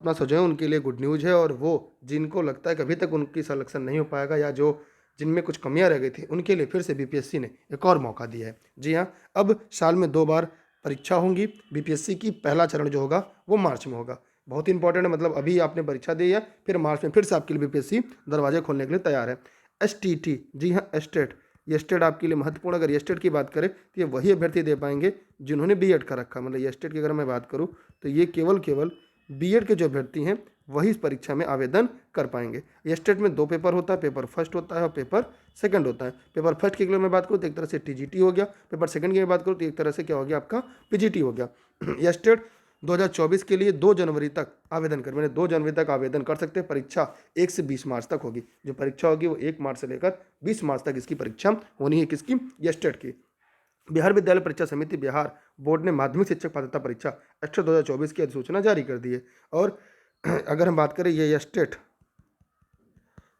अपना सजाएं उनके लिए गुड न्यूज़ है। और वो जिनको लगता है कि अभी तक उनकी सिलेक्शन नहीं हो पाएगा या जो जिनमें कुछ कमियां रह गई थी, उनके लिए फिर से बीपीएससी ने एक और मौका दिया है। जी हाँ, अब साल में 2 बार परीक्षा होंगी बीपीएससी की। पहला चरण जो होगा वो मार्च में होगा। बहुत इंपॉर्टेंट है, मतलब अभी आपने परीक्षा दी है, फिर मार्च में फिर से आपके लिए बीपीएससी दरवाजे खोलने के लिए तैयार है। एसटीटी, जी हाँ एस्टेट, ये स्टेट आपके लिए महत्वपूर्ण। अगर ये स्टेट की बात करें तो ये वही अभ्यर्थी दे पाएंगे जिन्होंने बीएड कर रखा है। मतलब ये स्टेट की अगर मैं बात करूँ तो ये केवल बीएड के जो अभ्यर्थी हैं वही इस परीक्षा में आवेदन कर पाएंगे। ये स्टेट में 2 पेपर होता है, पेपर फर्स्ट होता है और पेपर सेकंड होता है। पेपर फर्स्ट की अगर मैं बात करूँ तो एक तरह से टीजीटी हो गया, पेपर सेकंड की मैं बात करूँ तो एक तरह से क्या हो गया आपका पीजीटी हो गया। यह स्टेट 2024 के लिए 2 जनवरी तक आवेदन कर, मैंने 2 जनवरी तक आवेदन कर सकते हैं। परीक्षा 1 से 20 मार्च तक होगी। जो परीक्षा होगी वो 1 मार्च से लेकर 20 मार्च तक इसकी परीक्षा होनी है। किसकी? ये स्टेट की। बिहार विद्यालय परीक्षा समिति बिहार बोर्ड ने माध्यमिक शिक्षक पात्रता परीक्षा स्टेट 2024 की अधिसूचना जारी कर दी है। और अगर हम बात करें ये स्टेट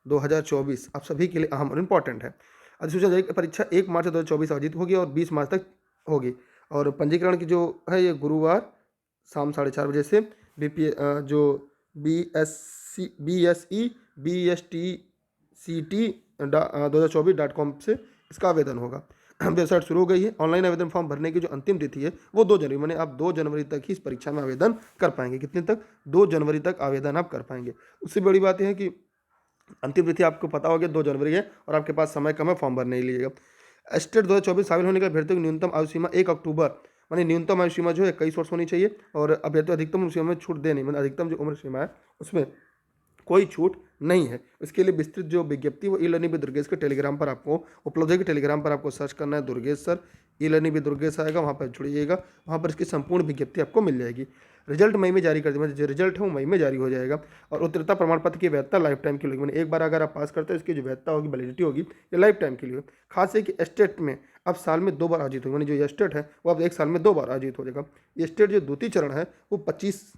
2024 आप सभी के लिए अहम और इम्पॉर्टेंट है। अधिसूचना जारी, परीक्षा 1 मार्च 2024 आयोजित होगी और 20 मार्च तक होगी। और पंजीकरण की जो है ये गुरुवार शाम 4:30 बजे से जो BSE BSTCT 2024.com से इसका आवेदन होगा। वेबसाइट शुरू हो गई है। ऑनलाइन आवेदन फॉर्म भरने की जो अंतिम तिथि है वो 2 जनवरी, मैंने आप 2 जनवरी तक ही इस परीक्षा में आवेदन कर पाएंगे। कितने तक? 2 जनवरी तक आवेदन आप कर पाएंगे। उससे बड़ी बात यह है कि अंतिम तिथि आपको पता होगी 2 जनवरी है और आपके पास समय कम है फॉर्म भरने के लिए। स्टेट 2024 शामिल होने के लिए अभ्यर्थियों की न्यूनतम आयु सीमा 1 अक्टूबर, मानी न्यूनतम आयु सीमा जो है 21 वर्ष होनी चाहिए। और अभ्यर्थी अधिकतम उम्र सीमा में छूट दे नहीं, मतलब अधिकतम जो उम्र सीमा है उसमें कोई छूट नहीं है। इसके लिए विस्तृत जो विज्ञप्ति वो ई लर्निंग विद दुर्गेश के टेलीग्राम पर आपको उपलब्ध है। कि टेलीग्राम पर आपको सर्च करना है Durgesh sir, e learning with Durgesh आएगा, वहाँ पर जुड़िएगा, वहाँ पर इसकी संपूर्ण विज्ञप्ति आपको मिल जाएगी। रिजल्ट मई में जारी कर देंगे, जो रिजल्ट है वो मई में जारी हो जाएगा। और उत्तीर्णता प्रमाण पत्र की वैधता लाइफ टाइम की होगी, मैंने एक बार अगर आप पास करते हो इसकी जो वैधता होगी, वैलिडिटी होगी, ये लाइफ टाइम के लिए। खास है कि स्टेट में अब साल में 2 बार आयोजित होगी, जो ये स्टेट है वो अब एक साल में 2 बार आयोजित हो जाएगा। ये स्टेट जो द्वितीय चरण है वो 25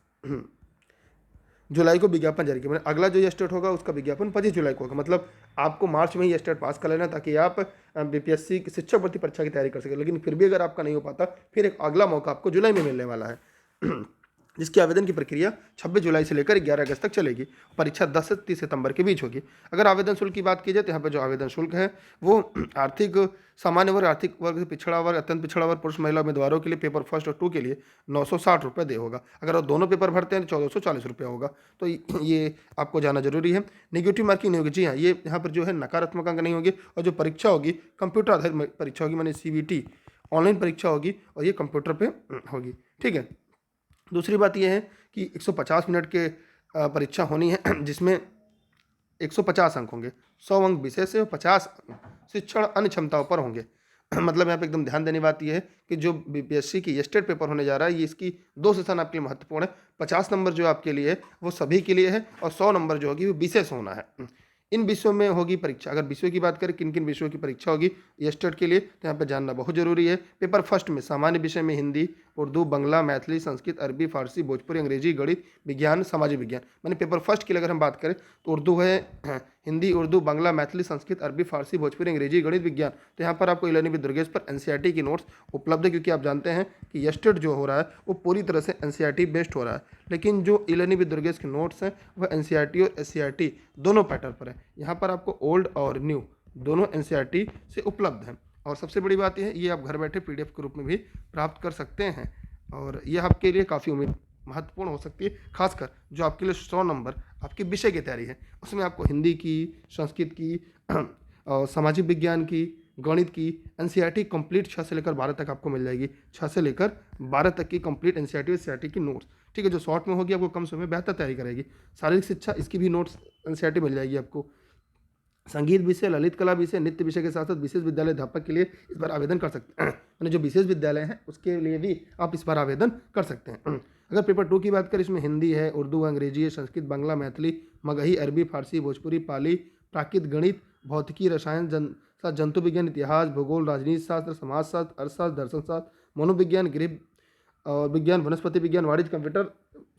जुलाई को विज्ञापन जारी किया। मैंने अगला जो ये स्टेट होगा उसका विज्ञापन 25 जुलाई को होगा। मतलब आपको मार्च में ही स्टेट पास कर लेना ताकि आप बीपीएससी की शिक्षक भर्ती परीक्षा की तैयारी कर सकें। लेकिन फिर भी अगर आपका नहीं हो पाता फिर एक अगला मौका आपको जुलाई में मिलने वाला है जिसकी आवेदन की प्रक्रिया 26 जुलाई से लेकर 11 अगस्त तक चलेगी। परीक्षा 10 से 30 सितंबर के बीच होगी। अगर आवेदन शुल्क की बात की जाए तो यहाँ पर जो आवेदन शुल्क है वो आर्थिक सामान्य वर्ग, आर्थिक वर्ग से पिछड़ा वर्ग, अत्यंत पिछड़ा वर्ग, पुरुष महिला उम्मीदवारों के लिए पेपर फर्स्ट और 2 के लिए 960 रुपये दे होगा। अगर आप दोनों पेपर भरते हैं तो 1440 रुपया होगा। तो ये आपको जाना जरूरी है। नेगेटिव मार्किंग नहीं होगी। जी हाँ, ये यहाँ पर जो है नकारात्मक अंक नहीं होगी। और जो परीक्षा होगी कंप्यूटर आधारित परीक्षा होगी, मानी CBT ऑनलाइन परीक्षा होगी और ये कंप्यूटर पे होगी। ठीक है। दूसरी बात यह है कि 150 मिनट के परीक्षा होनी है जिसमें 150 अंक होंगे। 100 अंक विषय से और 50 शिक्षण अन्य क्षमताओं पर होंगे। मतलब यहाँ पे एकदम ध्यान देने बात यह है कि जो बीपीएससी की स्टेट पेपर होने जा रहा है ये इसकी 2 सेशन आपके लिए महत्वपूर्ण है। 50 नंबर जो आपके लिए है वो सभी के लिए है और 100 नंबर जो होगी वो विशेष होना है। इन विषयों में होगी परीक्षा। अगर विषयों की बात करें किन किन विषयों की परीक्षा होगी स्टेट के लिए तो यहाँ पे जानना बहुत जरूरी है। पेपर फर्स्ट में सामान्य विषय में हिंदी, उर्दू, बांग्ला, मैथिली, संस्कृत, अरबी, फारसी, भोजपुरी, अंग्रेजी, गणित, विज्ञान, सामाजिक विज्ञान। मैंने पेपर फर्स्ट के लिए अगर हम बात करें तो उर्दू है, हिंदी, उर्दू, बांग्ला, मैथिली, संस्कृत, अरबी, फारसी, भोजपुरी, अंग्रेजी, गणित, विज्ञान। तो यहाँ पर आपको ई-लर्निंग विद दुर्गेश पर एनसीईआरटी की नोट्स उपलब्ध है क्योंकि आप जानते हैं कि स्टेट जो हो रहा है वो पूरी तरह से एनसीईआरटी बेस्ड हो रहा है। लेकिन जो ई-लर्निंग विद दुर्गेश के नोट्स हैं वह एनसीईआरटी और एससीईआरटी दोनों पैटर्न पर है। यहाँ पर आपको ओल्ड और न्यू दोनों एनसीईआरटी से उपलब्ध हैं। और सबसे बड़ी बात यह है ये आप घर बैठे पीडीएफ के रूप में भी प्राप्त कर सकते हैं। और यह आपके लिए काफ़ी महत्वपूर्ण हो सकती है, खासकर जो आपके लिए 100 नंबर आपके विषय की तैयारी है। उसमें आपको हिंदी की, संस्कृत की और सामाजिक विज्ञान की, गणित की एनसीईआरटी कंप्लीट 6 से लेकर 12 तक आपको मिल जाएगी। 6 से लेकर 12 तक की कंप्लीट एनसीईआरटी और सीईआरटी की नोट्स। ठीक है, जो शॉर्ट में होगी आपको कम समय में बेहतर तैयारी कराएगी। शारीरिक शिक्षा इसकी भी नोट्स एनसीईआरटी मिल जाएगी आपको। संगीत विषय, ललित कला विषय, नृत्य विषय के साथ साथ विशेष विद्यालय अध्यापक के लिए इस बार आवेदन कर सकते हैं। मैंने जो विशेष विद्यालय हैं उसके लिए भी आप इस बार आवेदन कर सकते हैं। अगर पेपर 2 की बात करें इसमें हिंदी है, उर्दू, अंग्रेजी है, संस्कृत, बांग्ला, मैथिली, मगही, अरबी, फारसी, भोजपुरी, पाली, प्राकृत, गणित, भौतिकी, रसायन, जंतु विज्ञान, इतिहास, भूगोल, राजनीति शास्त्र, समाजशास्त्र, अर्थशास्त्र, दर्शन शास्त्र, मनोविज्ञान, गृह विज्ञान, वनस्पति विज्ञान, वाणिज्य, कंप्यूटर,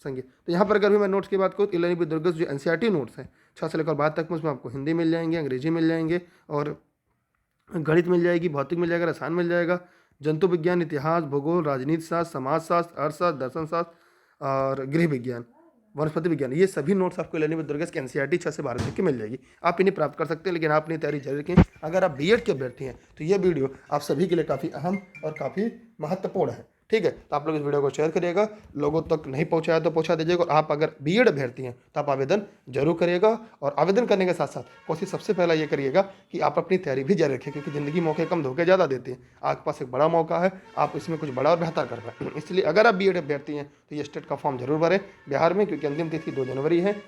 संगीत। तो यहाँ पर अगर भी मैं नोट्स की बात करूँ तो ई-लर्निंग विद दुर्गेश जो एनसीईआरटी नोट्स हैं 6 से लेकर 12 तक में उसमें आपको हिंदी मिल जाएंगे, अंग्रेजी मिल जाएंगे और गणित मिल जाएगी, भौतिक मिल जाएगा, रसायन मिल जाएगा, जंतु विज्ञान, इतिहास, भूगोल, राजनीति शास्त्र, समाजशास्त्र, अर्थशास्त्र, दर्शन शास्त्र और गृह विज्ञान। वनस्पति विज्ञान, ये सभी नोट्स आपको लेने में दुर्गेश के एनसीईआरटी 6 से 12 तक की मिल जाएगी। आप इन्हें प्राप्त कर सकते हैं, लेकिन आप अपनी तैयारी जारी रखें। अगर आप बीएड के अभ्यर्थी हैं तो ये वीडियो आप सभी के लिए काफ़ी अहम और काफ़ी महत्वपूर्ण है। ठीक है, तो आप लोग इस वीडियो को शेयर करिएगा, लोगों तक नहीं पहुंचाया तो पहुंचा दीजिएगा। और आप अगर बीएड अभ्यर्थी हैं तो आप आवेदन जरूर करिएगा, और आवेदन करने के साथ साथ कोशिश सबसे पहला ये करिएगा कि आप अपनी तैयारी भी जारी रखें, क्योंकि ज़िंदगी मौके कम धोखे ज़्यादा देती है। आपके पास एक बड़ा मौका है, आप इसमें कुछ बड़ा और बेहतर कर पाएँ। इसलिए अगर आप बीएड अभ्यर्थी हैं तो ये स्टेट का फॉर्म जरूर भरें बिहार में, क्योंकि अंतिम तिथि 2 जनवरी है।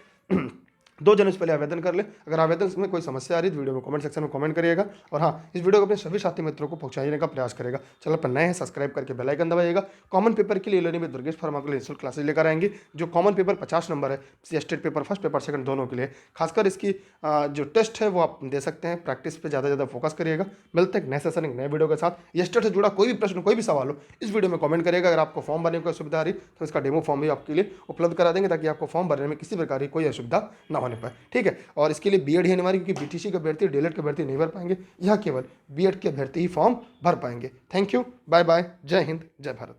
2 जनवरी से पहले आवेदन कर ले। अगर आवेदन में कोई समस्या आ रही है तो वीडियो में कमेंट सेक्शन में कमेंट करिएगा। और हाँ, इस वीडियो को अपने सभी साथी मित्रों को पहुंचाने का प्रयास करेगा। चैनल पर नए हैं सब्सक्राइब करके बेल आइकन दबाइएगा। कॉमन पेपर के लिए लेने में दुर्गेश फर्मा के लिए निःशुल्क क्लासेज लेकर आएंगे। जो कॉमन पेपर 50 नंबर है, state paper first paper second दोनों के लिए, खासकर इसकी जो टेस्ट है वो आप दे सकते हैं। प्रैक्टिस पे ज़्यादा फोकस करिएगा। मिलते हैं नए सेशन एक नए वीडियो के साथ। ये स्टेट से जुड़ा कोई भी प्रश्न कोई भी सवाल हो इस वीडियो में कमेंट करिएगा। अगर आपको फॉर्म भरने की सुविधा आ रही तो इसका डेमो फॉर्म भी आपके लिए उपलब्ध करा देंगे, ताकि आपको फॉर्म भरने में किसी प्रकार की कोई असुविधा ना होने पाए। ठीक है, और इसके लिए बीएड ही अनिवार्य, क्योंकि बीटीसी के अभ्यर्थी डीएलएड के अभ्यर्थी नहीं भर पाएंगे। यह केवल बीएड के अभ्यर्थी ही फॉर्म भर पाएंगे। थैंक यू, बाय बाय, जय हिंद, जय भारत।